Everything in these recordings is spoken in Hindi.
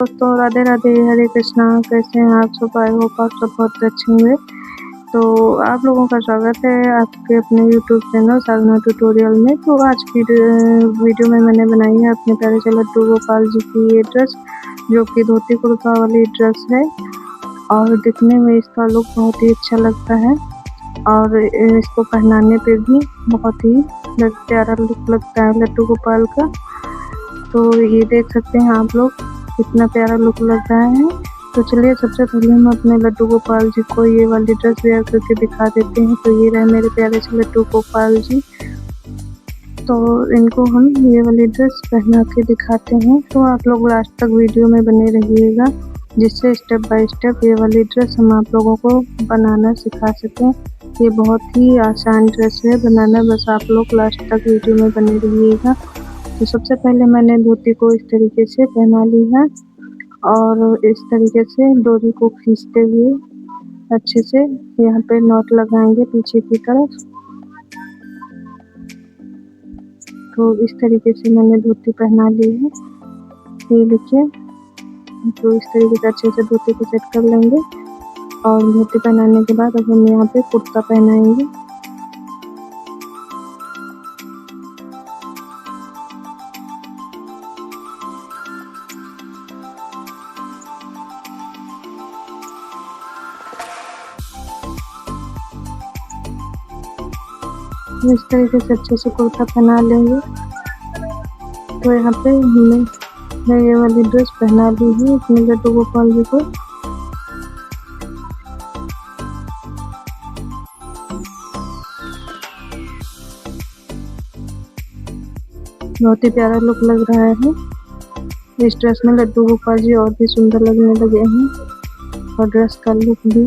दोस्तों राधे राधे, हरे कृष्णा। कैसे हैं आप सब? आई होप आप सब बहुत अच्छे होंगे। तो आप लोगों का स्वागत है आपके अपने यूट्यूब चैनल साधना ट्यूटोरियल में। तो आज की वीडियो में मैंने बनाई है अपने प्यारे से लड्डू गोपाल जी की ये ड्रेस, जो कि धोती कुर्ता वाली ड्रेस है और दिखने में इसका लुक बहुत ही अच्छा लगता है और इसको पहनाने पे भी बहुत ही प्यारा लुक लगता है लड्डू गोपाल का। तो ये देख सकते हैं आप लोग, कितना प्यारा लुक लग रहा है। तो चलिए सबसे पहले हम अपने लड्डू गोपाल जी को ये वाली ड्रेस वेयर करके दिखा देते हैं। तो ये रहे मेरे प्यारे से लड्डू गोपाल जी। तो इनको हम ये वाली ड्रेस पहना के दिखाते हैं। तो आप लोग लास्ट तक वीडियो में बने रहिएगा, जिससे स्टेप बाय स्टेप ये वाली ड्रेस हम आप लोगों को बनाना सिखा सकें। ये बहुत ही आसान ड्रेस है बनाना, बस आप लोग लास्ट तक वीडियो में बने रहिएगा। तो सबसे पहले मैंने धोती को इस तरीके से पहना ली है और इस तरीके से डोरी को खींचते हुए अच्छे से यहाँ पे नॉट लगाएंगे पीछे की तरफ। तो इस तरीके से मैंने धोती पहना ली है, ये देखिए। तो इस तरीके से अच्छे से धोती को सेट कर लेंगे और धोती पहनाने के बाद अब हम यहाँ पे कुर्ता पहनाएंगे। इस तरीके से अच्छे से कुर्ता पहना लेंगे। तो यहाँ पे मैं ये वाली ड्रेस पहना ली हूँ अपने लड्डू गोपाल जी को। बहुत ही प्यारा लुक लग रहा है। इस ड्रेस में लड्डू गोपाल जी और भी सुंदर लगने लगे हैं और ड्रेस का लुक भी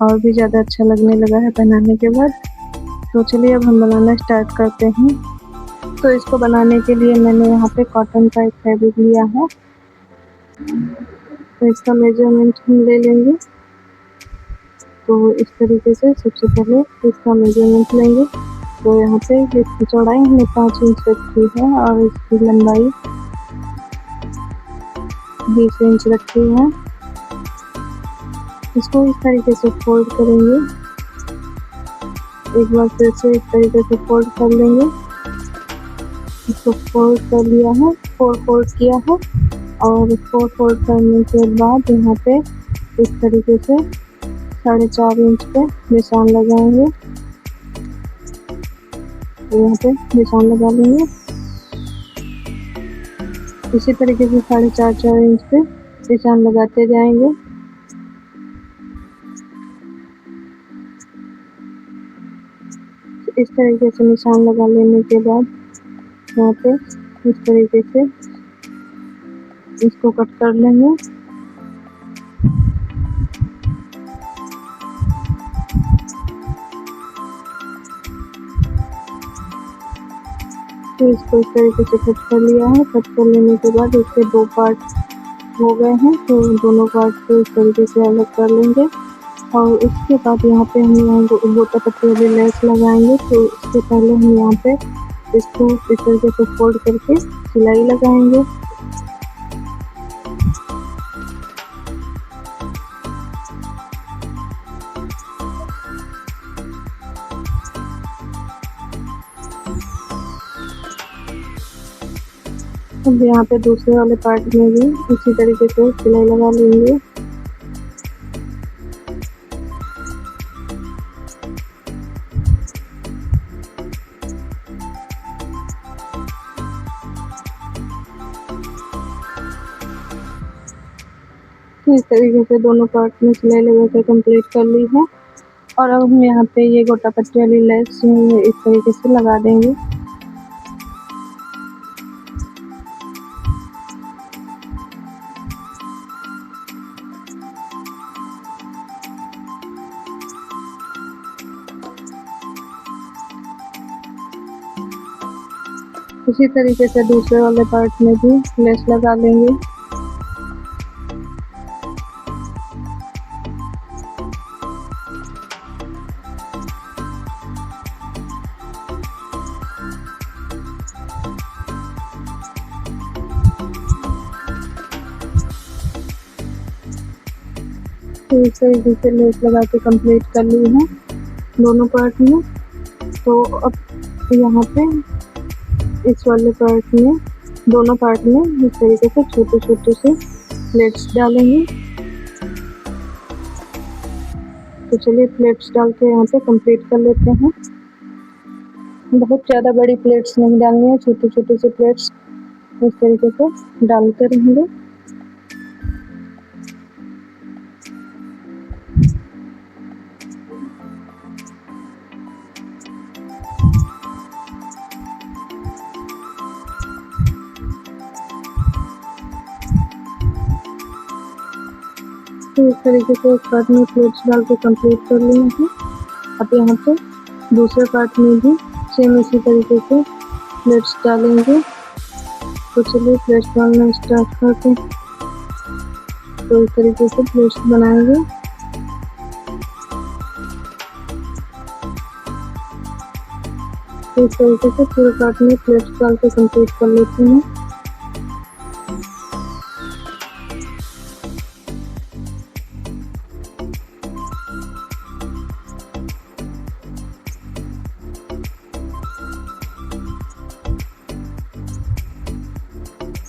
और भी ज़्यादा अच्छा लगने लगा है पहनाने के बाद। तो चलिए अब हम बनाना स्टार्ट करते हैं। तो इसको बनाने के लिए मैंने यहाँ पे कॉटन का एक फैब्रिक लिया है। तो इसका मेजरमेंट हम ले लेंगे। तो इस तरीके से सबसे पहले इसका मेजरमेंट लेंगे। तो यहाँ पे इसकी चौड़ाई हमने 5 इंच रखी है और इसकी लंबाई 20 इंच रखी है। इसको इस तरीके से फोल्ड करेंगे। एक बार फिर से इस तरीके से फोल्ड कर लेंगे। इसको फोल्ड कर लिया है, 4 फोल्ड किया है और 4 फोल्ड करने के बाद यहाँ पे इस तरीके से 4.5 इंच पे निशान लगाएंगे। तो यहाँ पे निशान लगा लेंगे। इसी तरीके से 4.5 इंच पे निशान लगाते जाएंगे। इस तरीके से निशान लगा लेने के बाद यहाँ पे इस तरीके से इसको कट कर लेंगे। तो इसको इस तरीके से कट कर लिया है। कट कर लेने के बाद इसके 2 पार्ट हो गए हैं। तो दोनों पार्ट को इस तरीके से अलग कर लेंगे और उसके बाद यहाँ पे हम यहाँ गोटा पट्टी वाली लेस लगाएंगे। तो इससे पहले हम यहाँ पे इसको इस तरीके से फोल्ड करके सिलाई लगाएंगे। अब यहाँ पे दूसरे वाले पार्ट में भी इसी तरीके से सिलाई लगा लेंगे। इस तरीके से दोनों पार्ट में सिलाई लगा कर कंप्लीट कर ली है और अब हम यहाँ पे ये गोटा पट्टी वाली लेस इस तरीके से लगा देंगे। इसी तरीके से दूसरे वाले पार्ट में भी लेस लगा लेंगे। तो इस तरीके से लेस लगा के कंप्लीट कर ली है दोनों पार्ट में। तो अब यहाँ पे इस वाले पार्ट में, दोनों पार्ट में इस तरीके से छोटे छोटे से प्लेट्स डालेंगे। तो चलिए प्लेट्स डाल के यहाँ पे कंप्लीट कर लेते हैं। बहुत ज़्यादा बड़ी प्लेट्स नहीं डालनी है, छोटे छोटे से प्लेट्स इस तरीके से डालते रहेंगे। तो इस तरीके से एक पार्ट में प्लेट्स डाल के कंप्लीट कर लिए हैं। अब यहाँ पे दूसरे पार्ट में भी सेम इसी तरीके से प्लेट्स डालेंगे। तो चलिए प्लेट्स डालना स्टार्ट करते हैं। तो इस तरीके से प्लेट्स बनाएंगे। तो इस तरीके से पूरे पार्ट में प्लेट्स डाल के कंप्लीट कर लेते हैं।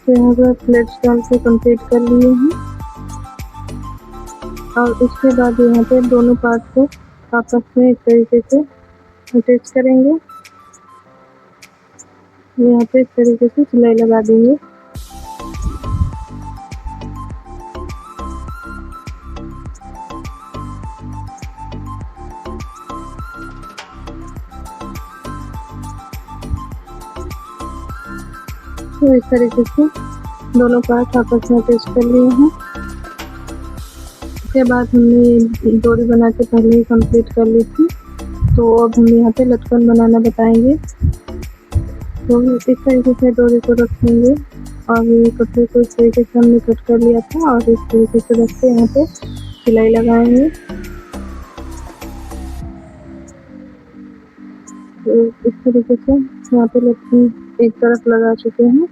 तो यहाँ पर प्लेट्स डाल के कंप्लीट कर लिए हैं। और उसके बाद यहाँ पे दोनों पार्ट को आपस में इस तरीके से अटैच करेंगे। यहाँ पे इस तरीके से सिलाई लगा देंगे। तो इस तरीके से दोनों पार्ट आपस में अटैच कर लिए हैं। उसके बाद हमने डोरी बना के पहले ही कंप्लीट कर ली थी। तो अब हम यहाँ पे लटकन बनाना बताएंगे। तो इस तरीके से डोरी को रखेंगे और कपड़े को इस तरीके से हमने कट कर लिया था और इस तरीके से रख के यहाँ पे सिलाई लगाएंगे। तो इस तरीके से यहाँ पे लटकन एक तरफ लगा चुके हैं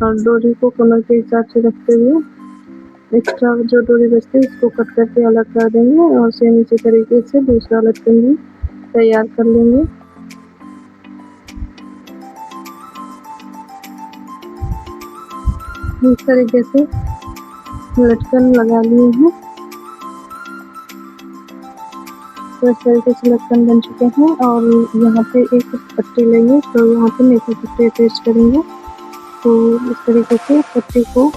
और डोरी को कमर के हिसाब से रखते हुए एक्स्ट्रा जो डोरी बचती है उसको कट करके अलग कर देंगे और सेम इसी तरीके से दूसरा लटकन भी तैयार कर लेंगे। इस तरीके से लटकन लगा लिए हैं। तो इस तरीके से लटकन बन चुके हैं और यहाँ पे एक पट्टी लेंगे। तो यहाँ पे नीचे पट्टी अटैच करेंगे। तो इस तरीके से पट्टी को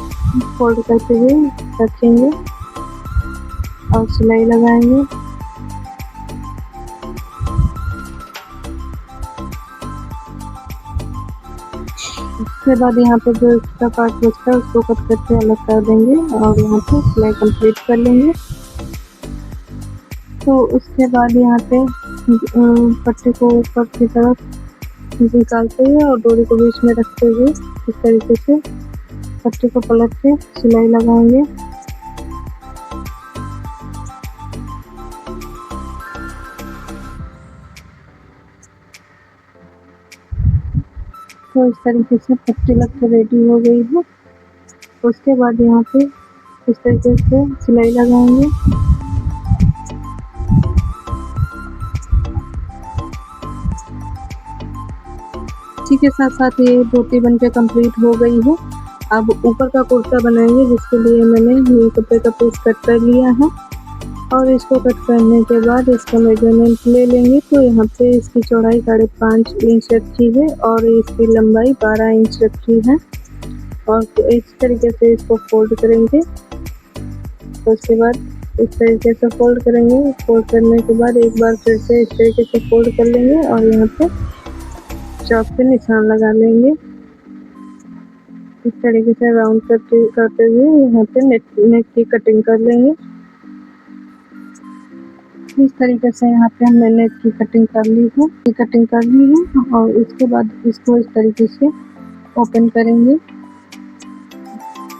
फोल्ड करते हुए रखेंगे और सिलाई लगाएंगे। उसके बाद यहाँ पे जो एक्स्ट्रा पार्ट बचता है उसको कट करके अलग कर देंगे और यहाँ पे सिलाई कंप्लीट कर लेंगे। तो उसके बाद यहाँ पे पट्टी को ऊपर की तरफ निकालते हुए और डोरी को बीच में रखते हुए इस तरीके से पट्टी को पलट के सिलाई लगाएंगे। तो इस तरीके से पट्टी लग के रेडी हो गई है। उसके बाद यहाँ पे इस तरीके से सिलाई लगाएंगे। इसी के साथ साथ ये धोती बनके कंप्लीट हो गई है। अब ऊपर का कुर्ता बनाएंगे, जिसके लिए मैंने ये कपड़े का पीस कट कर लिया है और इसको कट करने के बाद इसका मेजरमेंट ले लेंगे। तो यहाँ पे इसकी चौड़ाई 5.5 इंच रखी है और इसकी लंबाई 12 इंच रखी है और इस तरीके से इसको फोल्ड करेंगे। तो उसके बाद इस तरीके से फोल्ड करेंगे। फोल्ड करने के बाद एक बार फिर से इस तरीके से फोल्ड कर लेंगे और यहाँ पे चौक पे निशान लगा लेंगे। इस तरीके से राउंड करते हुए यहाँ पे नेक की कटिंग कर लेंगे। इस तरीके से यहाँ पे हमने नेक की कटिंग कर ली है और इसके बाद इसको इस तरीके से ओपन करेंगे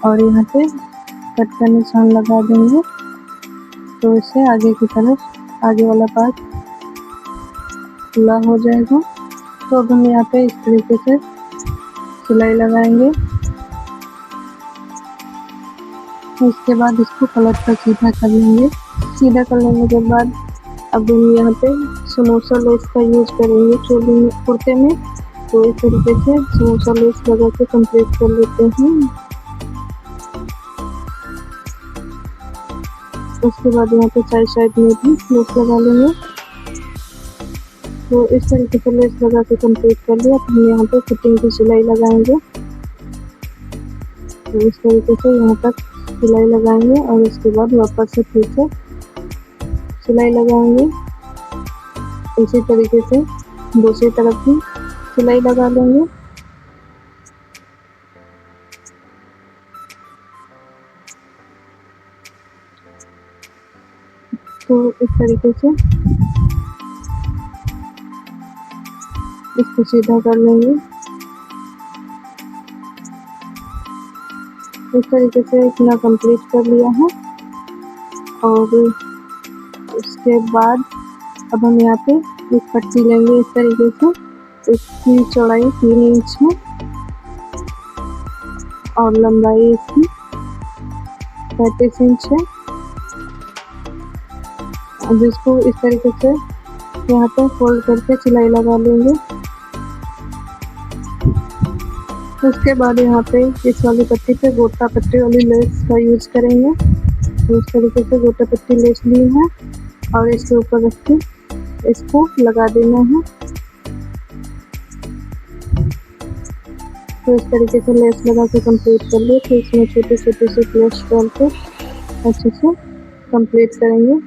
और यहाँ पे कट का निशान लगा देंगे। तो इससे आगे की तरफ आगे वाला पार्ट खुला हो जाएगा। तो अब हम यहाँ पे इस तरीके से सिलाई लगाएंगे। उसके बाद इसको कलर पर सीधा कर लेंगे। सीधा कर लेने के बाद अब हम यहाँ पे समोसा लेस का यूज करेंगे चोली में, कुर्ते में। तो इस तरीके से समोसा लेस लगा के कंप्लीट कर लेते हैं। उसके बाद यहाँ पे साइड में भी लेस लगा लेंगे। तो इस तरीके से लेस लगा के कंप्लीट कर लिया। तो हम यहाँ पे फिटिंग की सिलाई लगाएंगे। तो इस तरीके से यहाँ तक सिलाई लगाएंगे और उसके बाद वापस से फिर से सिलाई लगाएंगे। इसी तरीके से दूसरी तरफ भी सिलाई लगा लेंगे। तो इस तरीके से इसको सीधा कर लेंगे। इस तरीके से इतना कंप्लीट कर लिया है। और उसके बाद अब हम यहाँ पे एक पट्टी लेंगे इस तरीके से। इसकी चौड़ाई 3 इंच है और लंबाई इसकी 35 इंच है। अब इसको इस तरीके से यहाँ पे फोल्ड करके सिलाई लगा लेंगे। उसके बाद यहाँ पे इस वाली पट्टी पे गोटा पट्टी वाली लेस का यूज करेंगे। तो इस तरीके से गोटा पट्टी लेस ली है और इसके ऊपर रख के इसको लगा देना है। तो इस तरीके से लेस लगा के कंप्लीट कर लिए। तो इसमें छोटे छोटे से प्लेट्स डाल के अच्छे से कंप्लीट करेंगे।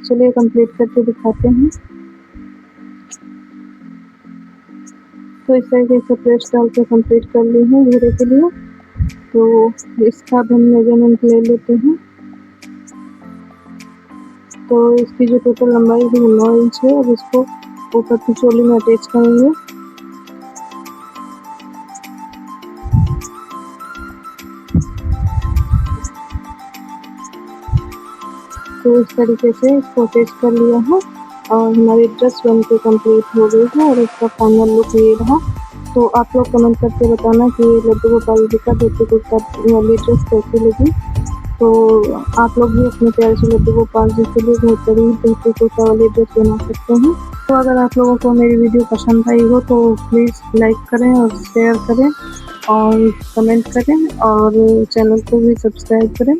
चलिए कंप्लीट करके दिखाते हैं। तो इस तरीके से प्लेट्स डाल के कंप्लीट कर ली है घेरे के लिए। तो इसका भी हम मेजरमेंट ले लेते हैं। तो इसकी जो टोटल लंबाई है 9 इंच है। अब इसको ऊपर की चोली में अटैच करेंगे। तो इस तरीके से इसको अटैच कर लिया है और हमारी ड्रेस बन के कम्प्लीट हो गई है और इसका फाइनल लुक ये रहा। तो आप लोग कमेंट करके बताना कि ये लड्डू गोपाल जी का धोती कुर्ता वाली ड्रेस कैसी लगी। तो आप लोग भी अपने प्यारे से लड्डू गोपाल जी के लिए बेहतरीन धोती कुर्ता वाली ड्रेस बना सकते हैं। तो अगर आप लोगों को मेरी वीडियो पसंद आई हो तो प्लीज़ लाइक करें और शेयर करें और कमेंट करें और चैनल को भी सब्सक्राइब करें।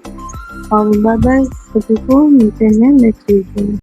और बाय बाय, सभी को मिलते हैं नेक्स्ट वीडियो में।